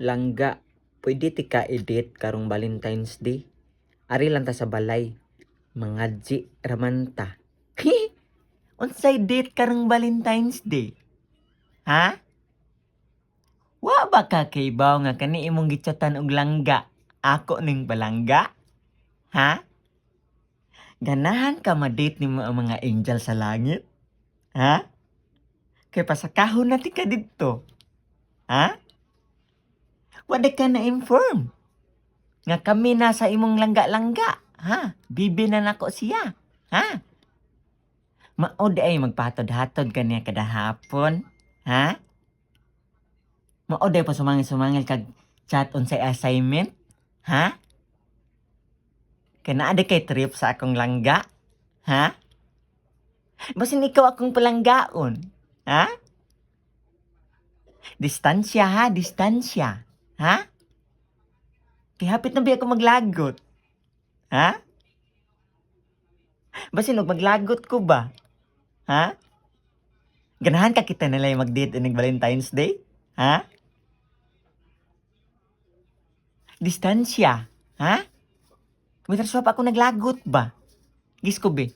Langga, pwede ti ka edit karong Valentine's Day. Ari lang ta sa balay. Mangadji ramanta. Unsay date karong Valentine's Day? Ha? Wa ba ka kay baw nga kani imong gichatan og langga? Ako ning balangga? Ha? Ganahan ka ma-date nimo ang mga angel sa langit? Ha? Kay pasakahon na ti ka didto. Ha? Wala ka na-inform nga kami na sa imong langga-langga. Ha? Bibi na nako siya. Ha? Maod ay magpahatod-hatod ka niya kada hapon. Ha? Maod ay pa sumangil-sumangil kag chat unsay assignment. Ha? Kana ada kay trip sa akong langga. Ha? Basin ikaw akong palanggaon. Ha? Distansya ha, distansya. Ha? Kay hapit na ba ako maglagot? Ha? Basin og maglagot ko ba? Ha? Ganahan ka kita nila yung mag-date ining Valentine's Day? Ha? Distansya. Ha? Mitar swap ako naglagot ba? Gis ko be.